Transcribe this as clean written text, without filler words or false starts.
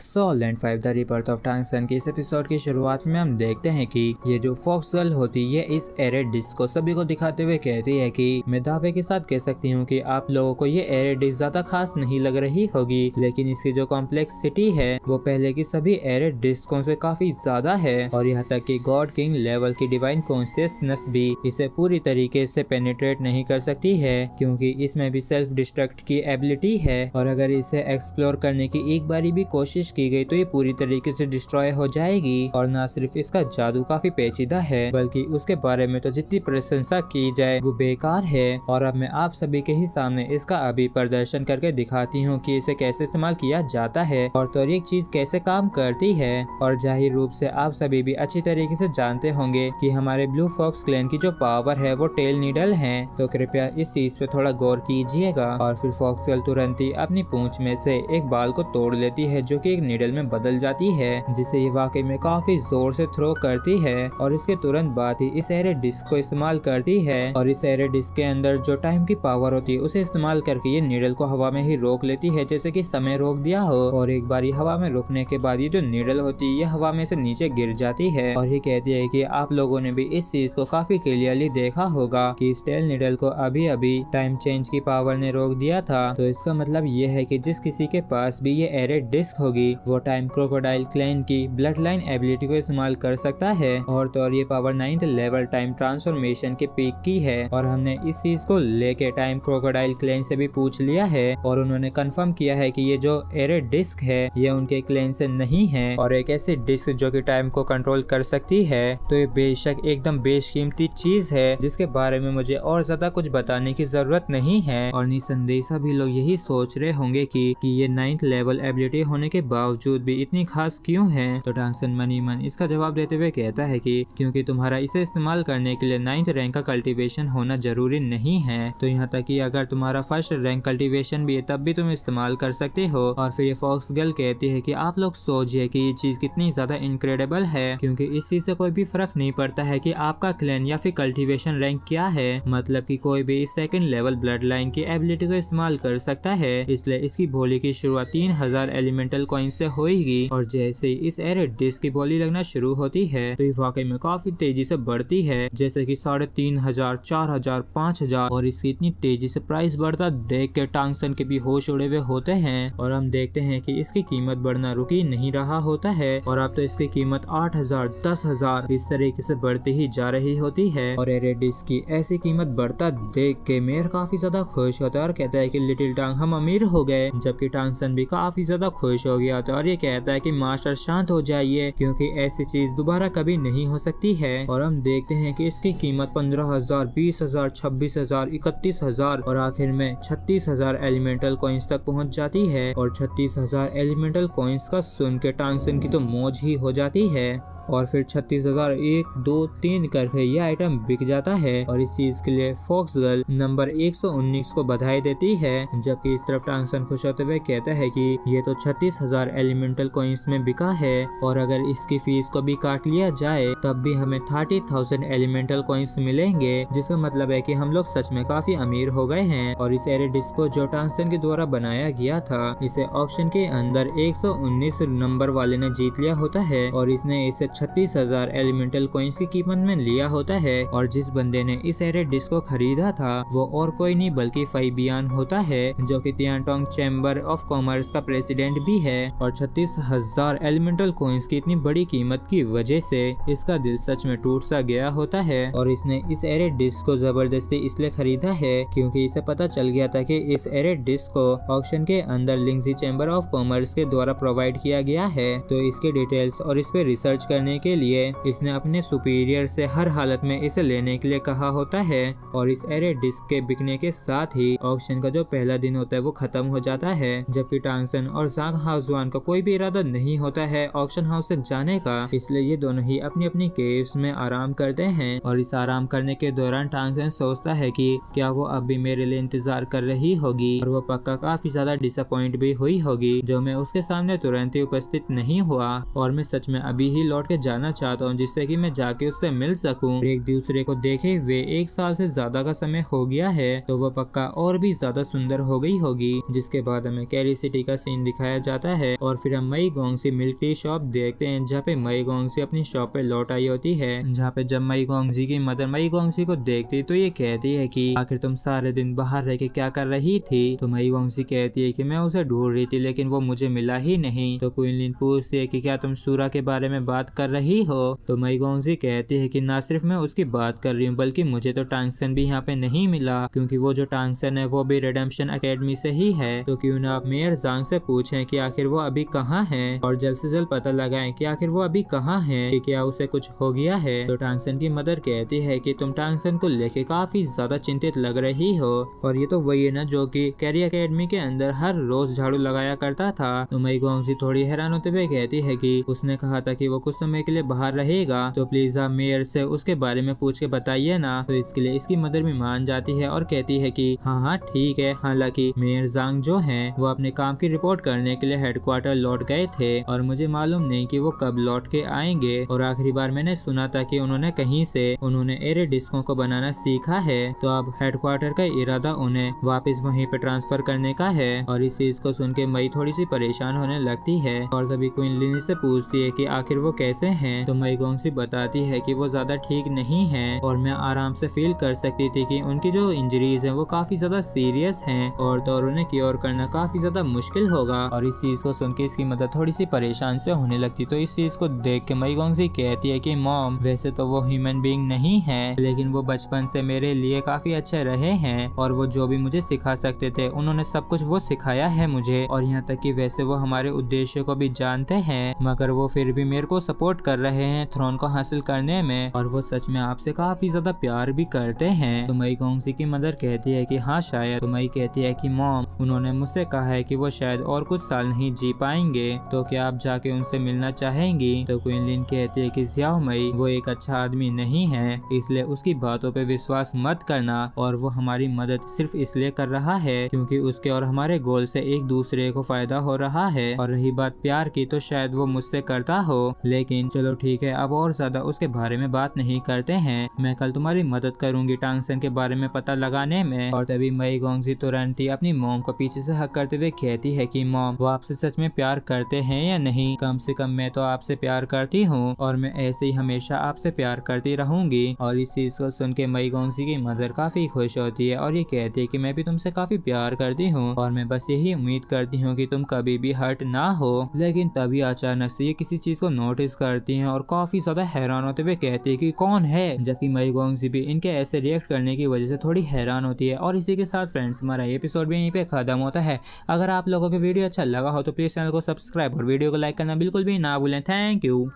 सोलैंड 5 the rebirth of टांगसन के इस episode की शुरुआत में हम देखते हैं कि ये जो फॉक्स गर्ल होती है इस एरेड डिस्क को सभी को दिखाते हुए कहती है कि मैं दावे के साथ कह सकती हूँ कि आप लोगों को ये एरेड डिस्क ज्यादा खास नहीं लग रही होगी, लेकिन इसकी जो कॉम्प्लेक्सिटी है वो पहले की सभी एरेड डिस्कों से काफी ज्यादा है और यहाँ तक कि गॉड किंग लेवल की डिवाइन कॉन्शियसनेस भी इसे पूरी तरीके से पेनिट्रेट नहीं कर सकती है, क्योंकि इसमें भी सेल्फ डिस्ट्रक्ट की एबिलिटी है और अगर इसे एक्सप्लोर करने की एक बारी भी कोशिश की गई तो ये पूरी तरीके से डिस्ट्रॉय हो जाएगी। और न सिर्फ इसका जादू काफी पेचीदा है बल्कि उसके बारे में तो जितनी प्रशंसा की जाए वो बेकार है। और अब मैं आप सभी के ही सामने इसका अभी प्रदर्शन करके दिखाती हूँ कि इसे कैसे इस्तेमाल किया जाता है और तो एक चीज कैसे काम करती है। और जाहिर रूप से आप सभी भी अच्छी तरीके से जानते होंगे कि हमारे ब्लू फॉक्स क्लैन की जो पावर है वो टेल नीडल है, तो कृपया इस चीज पे थोड़ा गौर कीजिएगा। और फिर फॉक्स गर्ल तुरंत ही अपनी पूंछ में से एक बाल को तोड़ लेती है जो कि एक नीडल में बदल जाती है, जिसे ये वाकई में काफी जोर से थ्रो करती है और इसके तुरंत बाद ही इस एरे डिस्क को इस्तेमाल करती है। और इस एरे डिस्क के अंदर जो टाइम की पावर होती है उसे इस्तेमाल करके ये नीडल को हवा में ही रोक लेती है, जैसे कि समय रोक दिया हो। और एक बारी हवा में रुकने के बाद ये जो नीडल होती है ये हवा में से नीचे गिर जाती है। और ये कहती है कि आप लोगों ने भी इस चीज को काफी क्लियरली देखा होगा कि इस टेल नीडल को अभी अभी टाइम चेंज की पावर ने रोक दिया था, तो इसका मतलब ये है कि जिस किसी के पास भी ये एरे डिस्क होगी वो टाइम क्रोकोडाइल क्लैन की ब्लड लाइन एबिलिटी को इस्तेमाल कर सकता है। और तो और ये power 9th level time transformation के पीक की है और हमने इस चीज को लेके टाइम क्रोकोडाइल क्लैन से भी पूछ लिया है और उन्होंने कंफर्म किया है कि ये जो एरे डिस्क है ये उनके क्लैन से नहीं है और एक ऐसी डिस्क जो कि टाइम को कंट्रोल कर सकती है। तो ये बेशक एकदम बेशकीमती चीज है जिसके बारे में मुझे और ज्यादा कुछ बताने की जरूरत नहीं है। और निसंदेह सभी लोग यही सोच रहे होंगे कि ये 9th लेवल एबिलिटी होने के बावजूद भी इतनी खास क्यों है। तो टांगसन मन ही मन इसका जवाब देते हुए कहता है कि क्योंकि तुम्हारा इसे इस्तेमाल करने के लिए 9th रैंक का कल्टीवेशन होना जरूरी नहीं है, तो यहाँ तक कि अगर तुम्हारा फर्स्ट रैंक कल्टीवेशन भी है तब भी तुम इस्तेमाल कर सकते हो। और फिर ये फॉक्स गर्ल कहती है कि आप लोग सोचिए कि ये चीज कितनी ज्यादा इनक्रेडिबल है, क्योंकि इस चीज से कोई भी फर्क नहीं पड़ता है कि आपका क्लैन या फिर कल्टीवेशन रैंक क्या है, मतलब कि कोई भी इस 2nd लेवल ब्लड लाइन की एबिलिटी को इस्तेमाल कर सकता है। इसलिए इसकी बोली की शुरुआत 3000 एलिमेंटल कॉइन से होगी और जैसे ही इस एरे डिस्क की बोली लगना शुरू होती है तो ये वाकई में काफी तेजी से बढ़ती है, जैसे कि 3500, 4000, 5000 और इसकी इतनी तेजी से प्राइस बढ़ता देख के टांगसन के भी होश उड़े हुए होते हैं। और हम देखते हैं कि इसकी कीमत बढ़ना रुक ही नहीं रहा होता है और अब तो इसकी कीमत 8000, 10000 इस तरीके से बढ़ती ही जा रही होती है। और एरे डिस्क की ऐसी कीमत बढ़ता देख के मेयर काफी ज्यादा खुश होता है और कहता है कि लिटिल टांग हम अमीर हो गए, जबकि टांगसन भी काफी ज्यादा खुश हो गया था और ये कहता है कि मास्टर शांत हो जाइए क्योंकि ऐसी चीज दोबारा कभी नहीं हो सकती है। और हम देखते हैं कि इसकी कीमत 15000, 20000, 26000, 31000 और आखिर में 36000 एलिमेंटल कॉइन्स तक पहुंच जाती है। और 36000 एलिमेंटल कॉइन्स का सुन के टांगसन की तो मौज ही हो जाती है और फिर 36000 1, 2, 3 करके ये आइटम बिक जाता है। और इस चीज के लिए फॉक्स गर्ल नंबर 119 को बधाई देती है, जबकि इस तरफ टांगसन खुश होते हुए कहता है कि ये तो 36000 एलिमेंटल कॉइन्स में बिका है और अगर इसकी फीस को भी काट लिया जाए तब भी हमें 30,000 एलिमेंटल कॉइन्स मिलेंगे, जिसका मतलब है कि हम लोग सच में काफी अमीर हो गए हैं। और इस एरे डिस्क को जो टांगसन के द्वारा बनाया गया था इसे ऑक्शन के अंदर 119 नंबर वाले ने जीत लिया होता है और इसने इसे 36,000 एलिमेंटल कॉइन्स की कीमत में लिया होता है। और जिस बंदे ने इस एरे डिस्क को खरीदा था वो और कोई नहीं बल्कि फाइबियान होता है, जो कि तियानटोंग चैम्बर ऑफ कॉमर्स का प्रेसिडेंट भी है। और 36,000 एलिमेंटल कॉइन्स की इतनी बड़ी कीमत की वजह से इसका दिल सच में टूट सा गया होता है और इसने इस एरे डिस्क को जबरदस्ती इसलिए खरीदा है क्योंकि इसे पता चल गया था कि इस एरे डिस्क को ऑक्शन के अंदर लिंगजी चैम्बर ऑफ कॉमर्स के द्वारा प्रोवाइड किया गया है। तो इसके डिटेल्स और इस पे रिसर्च करने के लिए इसने अपने सुपीरियर से हर हालत में इसे लेने के लिए कहा होता है। और इस एरे डिस्क के बिकने के साथ ही ऑक्शन का जो पहला दिन होता है वो खत्म हो जाता है, जबकि टांगसन और ज़ांग हाउसवान का कोई भी इरादा नहीं होता है ऑक्शन हाउस से जाने का, इसलिए ये दोनों ही अपनी अपनी केव्स में आराम करते हैं। और इस आराम करने के दौरान टांगसन सोचता है कि क्या वो अब भी मेरे लिए इंतजार कर रही होगी और वो पक्का काफी ज्यादा डिसअपॉइंट भी हुई होगी जो मैं उसके सामने तुरंत ही उपस्थित नहीं हुआ और मैं सच में अभी ही लौट के जाना चाहता हूँ जिससे कि मैं जाके उससे मिल सकूं। एक दूसरे को देखे हुए 1 साल से ज्यादा का समय हो गया है तो वो पक्का और भी ज्यादा सुंदर हो गई होगी। जिसके बाद हमें कैरी सिटी का सीन दिखाया जाता है और फिर हम मई गोंगसी मिल्क टी शॉप देखते हैं जहाँ पे मई गोंगसी अपनी शॉप पे लौट आई होती है। जहाँ पे जब मई गोंगसी की मदर मई गोंगसी को देखती तो ये कहती है कि आखिर तुम सारे दिन बाहर रह के क्या कर रही थी। तो मई गोंगसी कहती है कि मैं उसे ढूंढ रही थी लेकिन वो मुझे मिला ही नहीं। तो क्वीन लिन पूछती है कि क्या तुम सूरा के बारे में बात कर रही हो। तो मई गोंगसी कहती है कि ना सिर्फ मैं उसकी बात कर रही हूँ बल्कि मुझे तो टांगसन भी यहाँ पे नहीं मिला क्योंकि वो जो टांगसन है वो भी रिडेम्पशन एकेडमी से ही है। तो क्यों ना आप मेयर जांग से पूछें कि आखिर वो अभी कहाँ है और जल्द से जल्द पता लगाएं कि आखिर वो अभी कहाँ है, कि क्या उसे कुछ हो गया है। तो टांगसन की मदर कहती है कि तुम टांगसन को लेके काफी ज्यादा चिंतित लग रही हो और ये तो वही है ना जो कि कैरी एकेडमी के अंदर हर रोज झाड़ू लगाया करता था। तो मई गोंगसी थोड़ी हैरान होते हुए कहती है कि उसने कहा था कि वो कुछ समय के लिए बाहर रहेगा तो प्लीज आप मेयर से उसके बारे में पूछ के बताइए ना। तो इसके लिए इसकी मदर भी मान जाती है और कहती है कि हाँ ठीक है। हालांकि मेयर जांग जो है वो अपने काम की रिपोर्ट करने के लिए हेडक्वार्टर लौट गए थे और मुझे मालूम नहीं कि वो कब लौट के आएंगे और आखिरी बार मैंने सुना था कि उन्होंने कहीं से उन्होंने एरे डिस्को को बनाना सीखा है तो अब हेडक्वार्टर का इरादा उन्हें वापस वहीं पे ट्रांसफर करने का है। और इस चीज को सुन के मई थोड़ी सी परेशान होने लगती है और तभी क्वीन लिन से पूछती है कि आखिर वो कैसे हैं। तो मई गोंगसी बताती है कि वो ज्यादा ठीक नहीं है और मैं आराम से फील कर सकती थी कि उनकी जो इंजरीज है वो काफी ज्यादा सीरियस हैं और तो उन्हें क्योर करना काफी ज्यादा मुश्किल होगा। और इस चीज को सुन के इसकी मदद थोड़ी सी परेशान से होने लगती। तो इस चीज को देख के मई गोंगसी कहती है कि मॉम वैसे तो वो ह्यूमन बीइंग नहीं है लेकिन वो बचपन से मेरे लिए काफी अच्छे रहे हैं और वो जो भी मुझे सिखा सकते थे उन्होंने सब कुछ वो सिखाया है मुझे और यहाँ तक कि वैसे वो हमारे उद्देश्य को भी जानते हैं मगर वो फिर भी मेरे को सपोर्ट कर रहे हैं थ्रोन को हासिल करने में और वो सच में आपसे काफी ज्यादा प्यार भी करते हैं। तो मई गोंगसी की मदर कहती है कि हाँ शायद। तो मई कहती है कि मॉम उन्होंने मुझसे कहा है कि वो शायद और कुछ साल नहीं जी पाएंगे तो क्या आप जाके उनसे मिलना चाहेंगी। तो क्वीन लिन कहती है कि ज़ियाओ मई वो एक अच्छा आदमी नहीं है इसलिए उसकी बातों पे विश्वास मत करना और वो हमारी मदद सिर्फ इसलिए कर रहा है क्योंकि उसके और हमारे गोल से एक दूसरे को फायदा हो रहा है। और रही बात प्यार की तो शायद वो मुझसे करता हो लेकिन चलो ठीक है अब और ज्यादा उसके बारे में बात नहीं करते हैं। मैं कल तुम्हारी मदद करूंगी टांगसन के बारे में पता लगाने में। और तभी मई गोंगसी तुरंत ही अपनी मॉम को पीछे से हक करते हुए कहती है कि मॉम वो आपसे सच में प्यार करते हैं या नहीं। कम से कम मैं तो आपसे प्यार करती हूँ और मैं ऐसे ही हमेशा आपसे प्यार करती रहूंगी। और इस चीज को सुन के मई गोंगसी की मदर काफी खुश होती है और ये कहती है कि मैं भी तुमसे काफी प्यार करती हूँ और मैं बस यही उम्मीद करती हूँ कि तुम कभी भी हर्ट ना हो। लेकिन तभी अचानक से ये किसी चीज को नोटिस करती हैं और काफी ज्यादा हैरान होते हुए कहती है कि कौन है। जबकि मई गोंगसी भी इनके ऐसे रिएक्ट करने की वजह से थोड़ी हैरान होती है। और इसी के साथ फ्रेंड्स हमारा एपिसोड भी यहीं पे खत्म होता है। अगर आप लोगों को वीडियो अच्छा लगा हो तो प्लीज चैनल को सब्सक्राइब और वीडियो को लाइक करना बिल्कुल भी ना भूलें। Thank you.